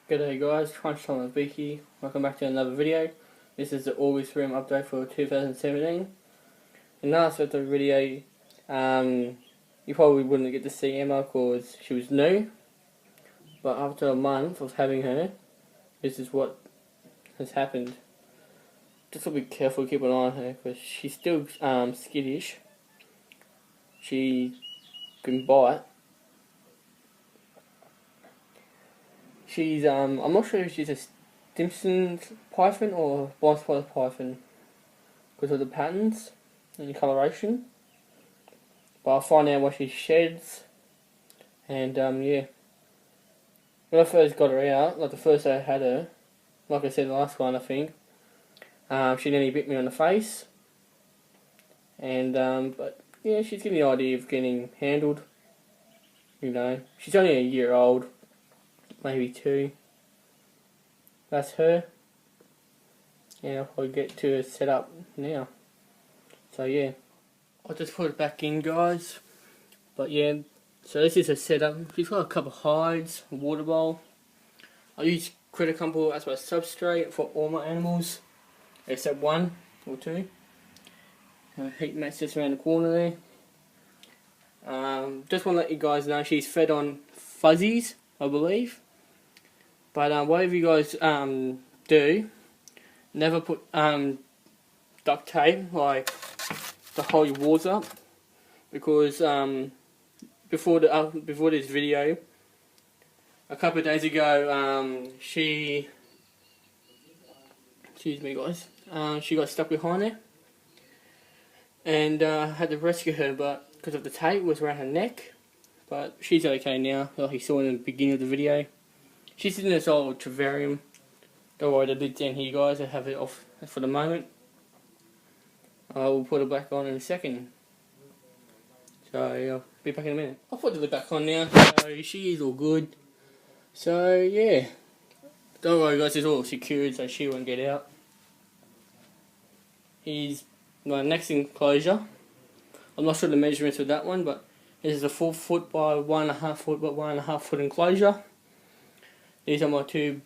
G'day guys, Crunch Time with Vicky. Welcome back to another video. This is the August room update for 2017. In the last video, you probably wouldn't get to see Emma because she was new. But after a month of having her, this is what has happened. Just gotta be careful, keep an eye on her because she's still skittish. She can bite. She's I'm not sure if she's a Stimson's python or blind spotted python because of the patterns and the coloration. But I'll find out what she sheds. And yeah, when I first got her out, like the first day I had her, like I said the last one I think, she nearly bit me on the face. And but yeah, she's getting the idea of getting handled. You know, she's only a year old. Maybe 2. That's her. And I'll probably get to set up now. So yeah, I'll just put it back in, guys. But yeah, so this is a setup. She's got a couple of hides, a water bowl. I use critter compost as my substrate for all my animals, except 1 or 2. Heat mats just around the corner there. Just want to let you guys know she's fed on fuzzies, I believe. But whatever you guys do, never put duct tape like to hold your walls up, because before this video, a couple of days ago, she got stuck behind there, and had to rescue her, but because of the tape was around her neck. But she's okay now, like you saw in the beginning of the video. She's in this old terrarium. Don't worry, the lid's down here, guys. I have it off for the moment. I will put it back on in a second. So I'll be back in a minute. I'll put the lid back on now. So she is all good. So yeah, don't worry, guys. It's all secured, so she won't get out. Here's my next enclosure. I'm not sure the measurements of that one, but this is a 4 foot by 1.5 foot by 1.5 foot enclosure. These are my 2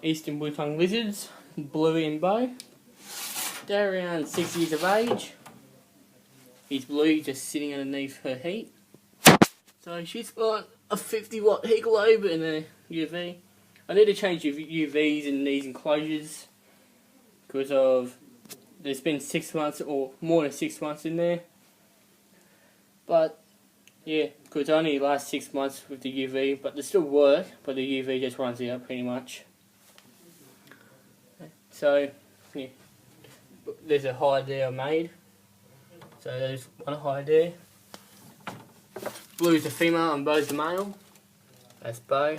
eastern blue tongue lizards, Bluey and Bo. They're around 6 years of age. He's Blue, just sitting underneath her heat. So she's got a 50 watt heat globe and a UV. I need to change UVs in these enclosures because of there's been 6 months or more than 6 months in there. But yeah, because it only lasts 6 months with the UV, but they still work, but the UV just runs out pretty much. So, yeah, there's a hide there I made. So there's one hide there. Blue's the female and Bo's the male. That's Bo.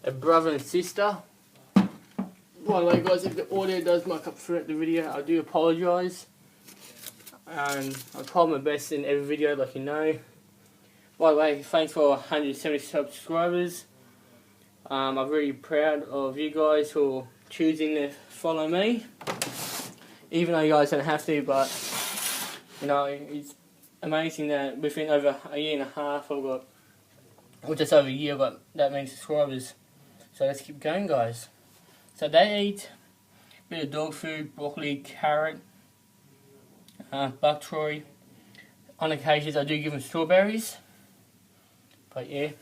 A brother and sister. By the way, guys, if the audio does muck up throughout the video, I do apologise. I try my best in every video, like you know. By the way, thanks for 170 subscribers. I'm really proud of you guys for choosing to follow me. Even though you guys don't have to, but you know, it's amazing that within over a year and a half I've got, or just over a year, I've got that many subscribers. So let's keep going, guys. So they eat a bit of dog food, broccoli, carrot, buckthroat. On occasions I do give them strawberries. But yeah,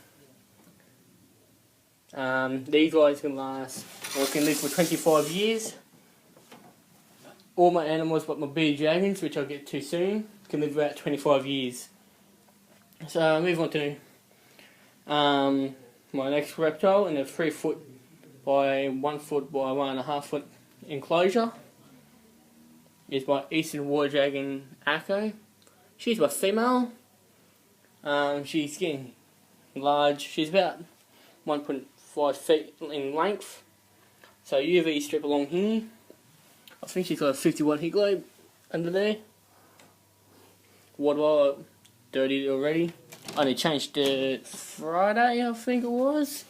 these guys can last, or can live for 25 years. All my animals, but my bearded dragons, which I'll get to soon, can live about 25 years. So I'll move on to my next reptile in a 3 foot by 1 foot by 1.5 foot enclosure. Is my eastern water dragon Akko. She's my female. She's getting large. She's about 1.5 feet in length. So UV strip along here. I think she's got a 50 watt heat globe under there. Water bottle dirty already. I only changed it Friday, I think it was.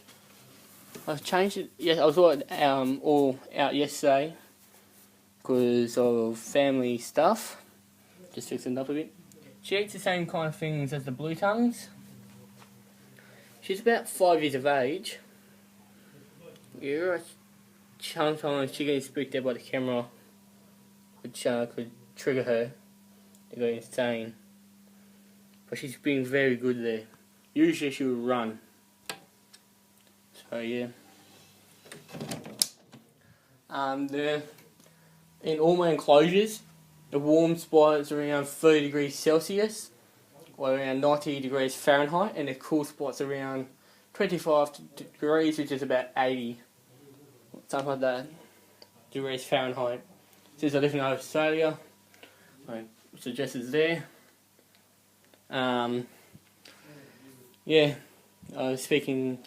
I've changed it. Yeah, I was all out yesterday because of family stuff. Just fixing it up a bit. She eats the same kind of things as the blue tongues. She's about 5 years of age. Yeah, sometimes she gets spooked out by the camera, which could trigger her to go insane. But she's been very good there. Usually she would run. So yeah. In all my enclosures, the warm spot is around 30 degrees Celsius, or around 90 degrees Fahrenheit, and the cool spot's around 25 degrees, which is about 80, something like that, degrees Fahrenheit. Since I live in Australia, I suggest it's there. Yeah, I was speaking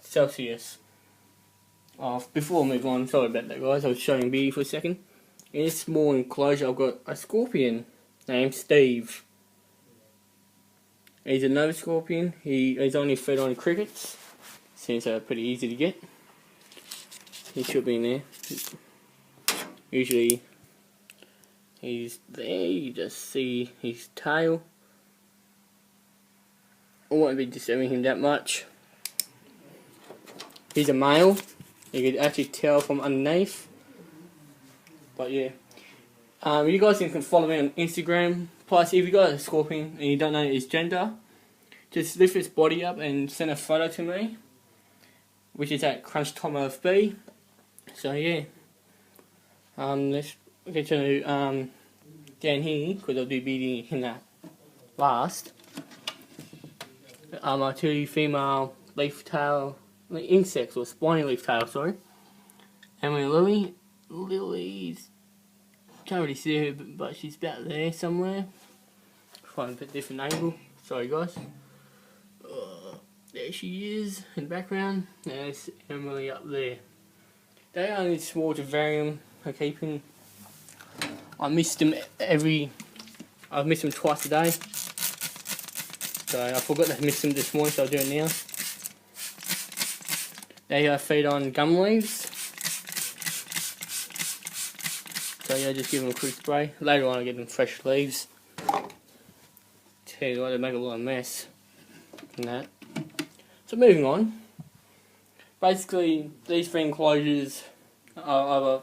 Celsius. Before I move on, sorry about that guys, I was showing Beauty for a second. In this small enclosure I've got a scorpion named Steve. He's a nova scorpion. He's only fed on crickets, since they're pretty easy to get. He should be in there. Usually he's there, you just see his tail. I won't be disturbing him that much. He's a male. You can actually tell from underneath. But yeah. You guys can follow me on Instagram. Plus, if you got a scorpion and you don't know his gender, just lift his body up and send a photo to me, which is at CrunchTimeLFB. So yeah. Let's get to down here, because I'll do beauty in that last. Our two female leaf tail insects, or spiny leaf tail, sorry. And my Lily's can't really see her, but she's about there somewhere. Try and put a different angle. Sorry guys. There she is in the background. There's Emily up there. They are only small terrarium I keep in. I missed them I've missed them twice a day. So I forgot to miss them this morning, so I'll do it now. They feed on gum leaves. So yeah, just give them a quick spray. Later on I give them fresh leaves. Tell you what, they make a lot of mess and that. So moving on. Basically, these three enclosures are either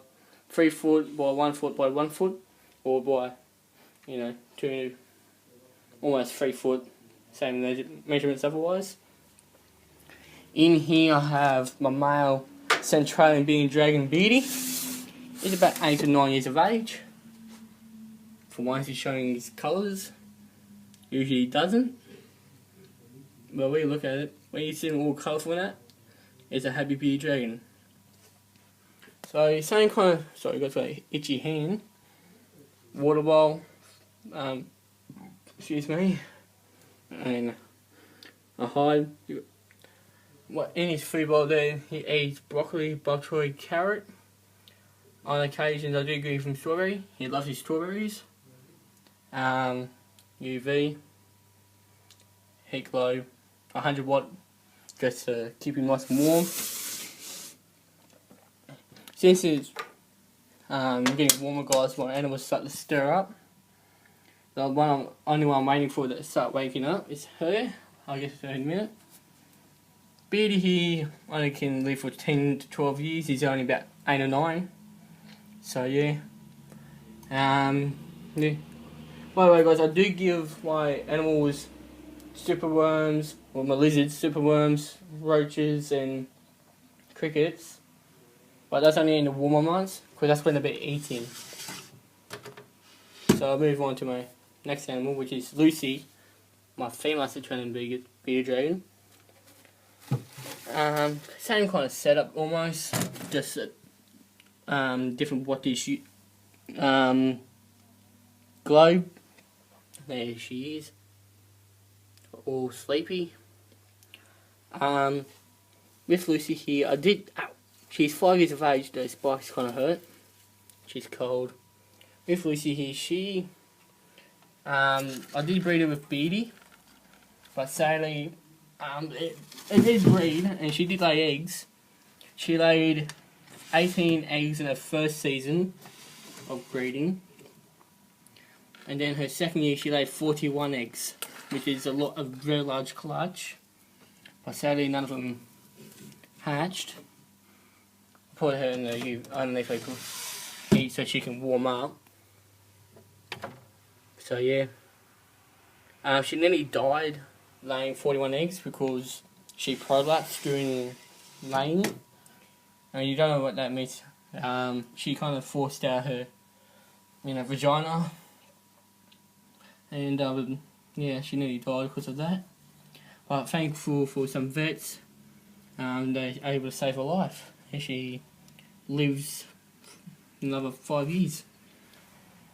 3 foot by 1 foot by 1 foot, or by, almost 3 foot, same measurements otherwise. In here I have my male Centralian being Dragon Beauty. He's about 8 to 9 years of age. For once he's showing his colours. Usually he doesn't. But when you look at it, when you see him all colourful in that, it's a happy beauty dragon. So same kind of, sorry, got an itchy hand. Water bowl, excuse me, and a hide. In his food bowl there, he eats broccoli, bok choy, carrot. On occasions I do give him strawberry. He loves his strawberries. UV, heat glow, 100 watt, just to keep him nice and warm. Since it's getting warmer, guys, my animals start to stir up. The only one I'm waiting for to start waking up is her. I'll get to her in a minute. Beardy here only can live for 10 to 12 years. He's only about 8 or 9. So yeah. Yeah. By the way, guys, I do give my animals superworms, or my lizards, superworms, roaches, and crickets. But that's only in the warmer months, because that's when they'll be eating. So I'll move on to my next animal, which is Lucy, my female Centralian bearded dragon. Same kind of setup almost, just different what dish globe. There she is, all sleepy. With Lucy here, she's 5 years of age, those spikes kind of hurt. She's cold. With Lucy here, I did breed her with Beardy, but sadly, it did breed, and she did lay eggs. She laid 18 eggs in her first season of breeding, and then her second year she laid 41 eggs, which is a very large clutch. But sadly, none of them hatched. Put her in the underneath like heat so she can warm up. So yeah, she nearly died laying 41 eggs because she prolapsed during laying. And you don't know what that means. She kind of forced out her, vagina, and yeah, she nearly died because of that. But thankful for some vets, they're able to save her life, and she lives another 5 years.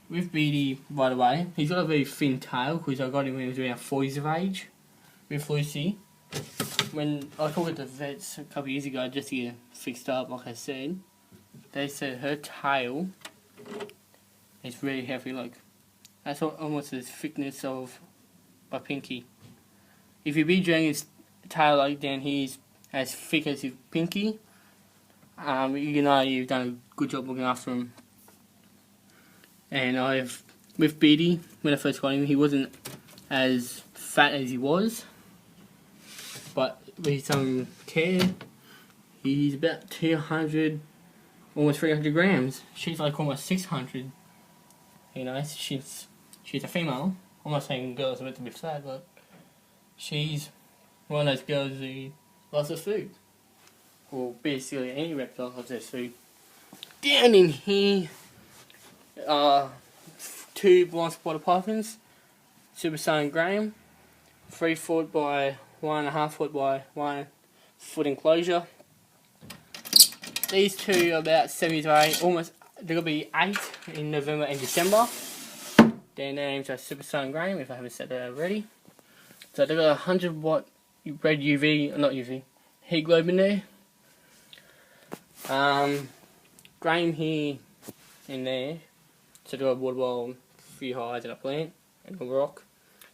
With Beatty, by the way, he's got a very thin tail because I got him when he was around 4 years of age. With Lucy, when I talked to the vets a couple of years ago just to get fixed up, like I said, they said her tail is really heavy, like that's almost the thickness of my pinky. If you be dragging his tail like down here as thick as your pinky, you know you've done a good job looking after him. And with Beatty, when I first got him, he wasn't as fat as he was, but with some care, he's about 200, almost 300 grams. She's like almost 600. She's a female. I'm not saying girls are meant to be fat, but she's one of those girls who loves her food. Well, basically any reptile loves their food. Down in here, 2 blind spotted pythons, Supersonic Graham, 3 foot by 1.5 foot by 1 foot enclosure. These 2 are about 7 years of age, almost, they're going to be 8 in November and December. Their names are Supersonic Graham, if I haven't said that already. So they've got 100 watt red heat globe in there. Graham here and there, so do a water bowl, a few hides and a plant and a rock.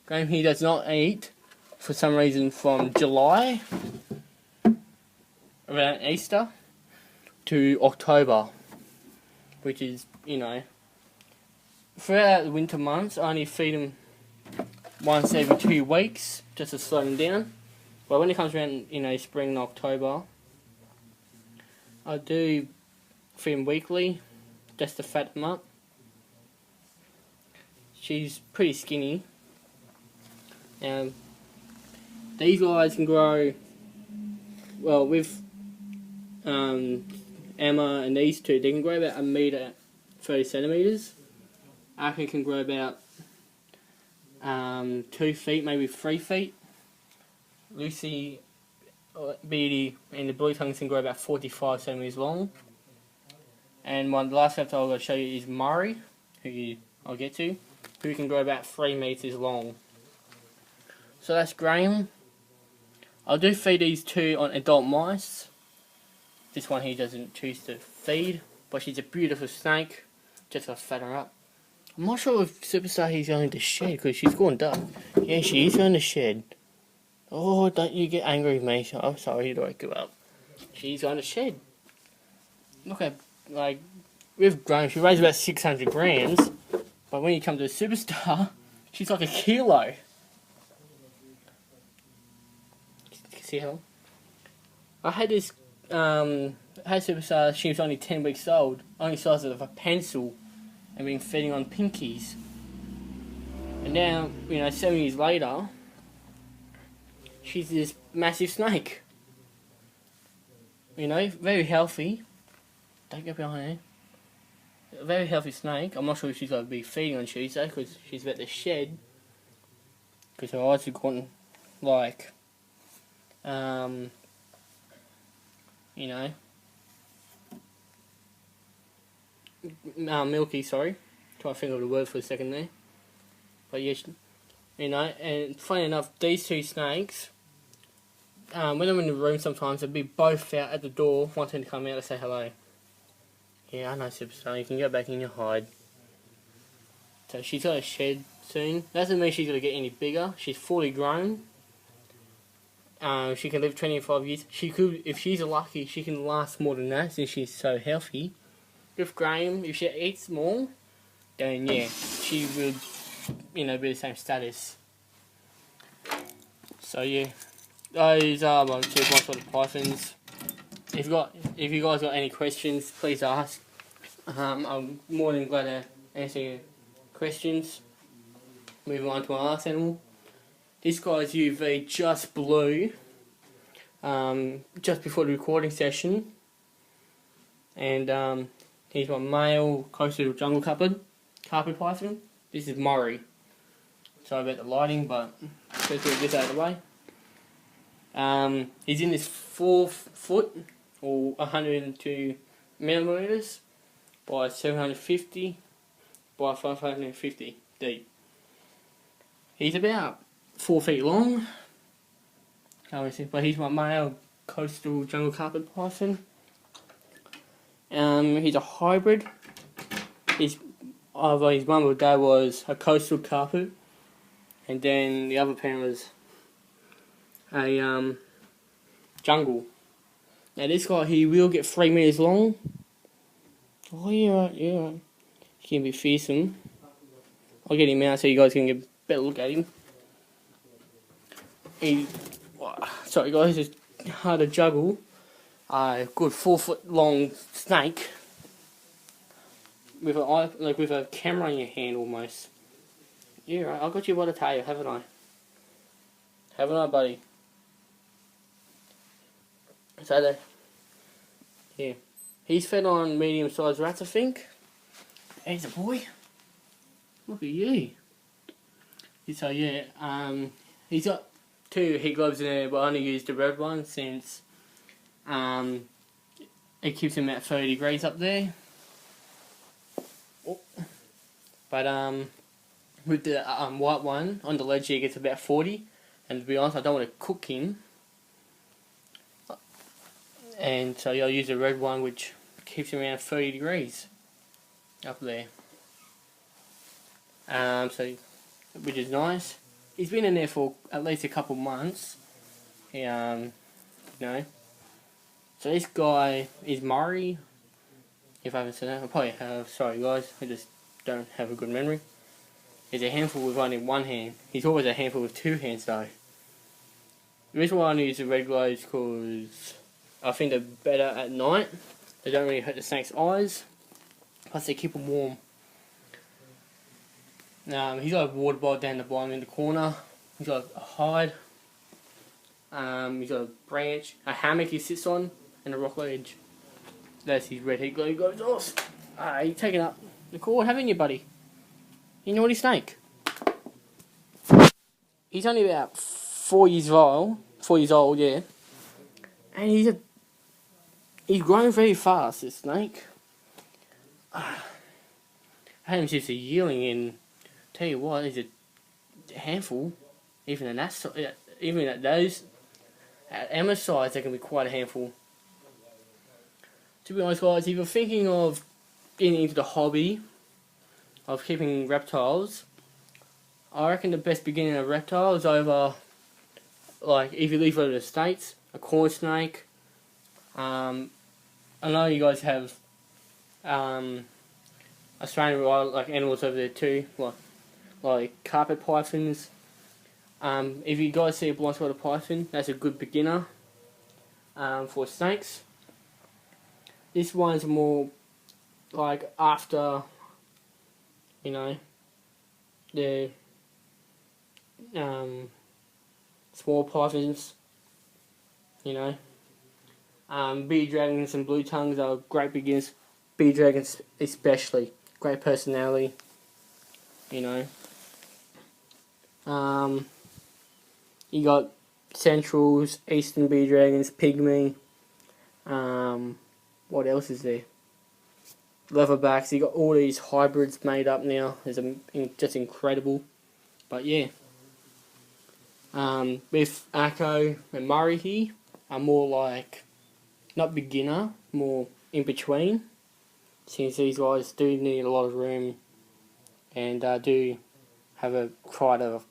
Graham here does not eat for some reason from July, around Easter, to October, which is, throughout the winter months I only feed him once every 2 weeks just to slow him down. But when it comes around, spring and October, I do feed him weekly just to fatten him up. She's pretty skinny. These guys can grow, well, with Emma and these 2, they can grow about 1 metre 30 centimetres. Aki can grow about 2 feet, maybe 3 feet. Lucy, Beatty, and the blue tongues can grow about 45 centimetres long. And the last reptile I'm going to show you is Murray, who I'll get to, who can grow about 3 metres long. So that's Graham. I do feed these 2 on adult mice. This one he doesn't choose to feed, but she's a beautiful snake. Just to fatten her up. I'm not sure if Superstar he's going to shed because she's gone dark. Yeah, she is going to shed. Oh, don't you get angry with me. I'm sorry to wake you up. She's going to shed. Look at, with Graham, she weighs about 600 grams. But when you come to a Superstar, she's like 1 kilo. See how? I had this, Superstar, she was only 10 weeks old. Only size of a pencil. And been feeding on pinkies. And now, 7 years later, she's this massive snake. Very healthy. Don't get behind her. A very healthy snake. I'm not sure if she's going to be feeding on Tuesday because she's about to shed. Because her eyes have gotten, milky, sorry. Try to think of the word for a second there. But yes, and funny enough, these 2 snakes, when I'm in the room sometimes, they'll be both out at the door, wanting to come out to say hello. Yeah, I know, Superstar, you can go back in your hide. So she's got a shed soon. That doesn't mean she's going to get any bigger. She's fully grown. She can live 25 years. She could, if she's lucky, she can last more than that since she's so healthy. With Graham, if she eats more, then yeah, she would, be the same status. So yeah, those are my 2 blind spotted pythons. if you guys got any questions, please ask. I'm more than glad to answer your questions. Moving on to my last animal. This guy's UV just blew just before the recording session, and he's my male coastal jungle carpet python. This is Murray. Sorry about the lighting, but let's get this out of the way. He's in this 4 foot or 102 millimeters by 750 by 550 deep. He's about 4 feet long, but he's my male coastal jungle carpet python. He's a hybrid. Either his mum or dad was a coastal carpet, and then the other parent was a jungle. Now this guy, he will get 3 meters long. Oh yeah, yeah. He can be fearsome. I'll get him out so you guys can get a better look at him. Sorry guys, it's hard to juggle a good 4 foot long snake with a camera in your hand almost. Yeah, right. I got you by the tail, haven't I? Haven't I, buddy? So yeah, he's fed on medium-sized rats, I think. He's a boy. Look at you. So yeah, he's got 2 heat globes in there, but I only used the red one since it keeps him at 30 degrees up there. Oh. But with the white one on the ledge here, it gets about 40, and to be honest, I don't want to cook him, and so I'll use the red one, which keeps him around 30 degrees up there. Which is nice. He's been in there for at least a couple months. You know. So this guy is Murray. If I haven't said that, I probably have. Sorry guys, I just don't have a good memory. He's a handful with only one hand. He's always a handful with 2 hands though. The reason why I use the red globes because I think they're better at night. They don't really hurt the snake's eyes. Plus they keep them warm. He's got a water bottle down the bottom in the corner. He's got a hide. He's got a branch, a hammock he sits on, and a rock ledge. That's his red heat globe goes off. You're taking up the cord, haven't you, buddy? You naughty snake. He's only about 4 years old. 4 years old, yeah. And he's growing very fast, this snake. I had him since a yearling, and tell you what, he's a handful. Even at those, at Emma's size, they can be quite a handful. To be honest, guys, if you're thinking of getting into the hobby of keeping reptiles, I reckon the best beginning of reptile is over, like, if you live over the States, a corn snake. I know you guys have Australian wild animals over there too, like carpet pythons. If you guys see a blind spotted python, that's a good beginner for snakes. This one's more like after, you know, the small pythons, you know. Bee dragons and blue tongues are great beginners. Bee dragons especially, great personality, you know. You got centrals, eastern bee dragons, pygmy. What else is there? Leatherbacks. You got all these hybrids made up now. It's just incredible. But yeah, with Akko and Murray here, are more like not beginner, more in between. Since these guys do need a lot of room and do have quite a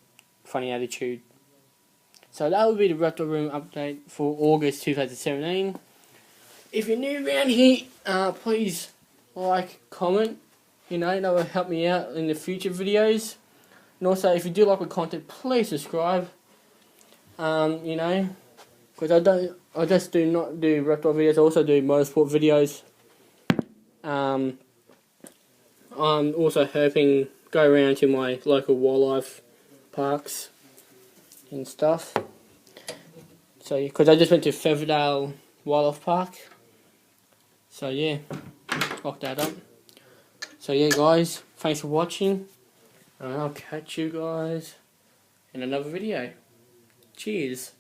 funny attitude. So that will be the Reptile Room update for August 2017. If you're new around here, please like, comment, you know, that will help me out in the future videos. And also, if you do like my content, please subscribe, you know, because I just do not do reptile videos. I also do motorsport videos. I'm also hoping go around to my local wildlife parks and stuff. So, because I just went to Featherdale Wildlife Park. So yeah, lock that up. So yeah, guys, thanks for watching, and I'll catch you guys in another video. Cheers.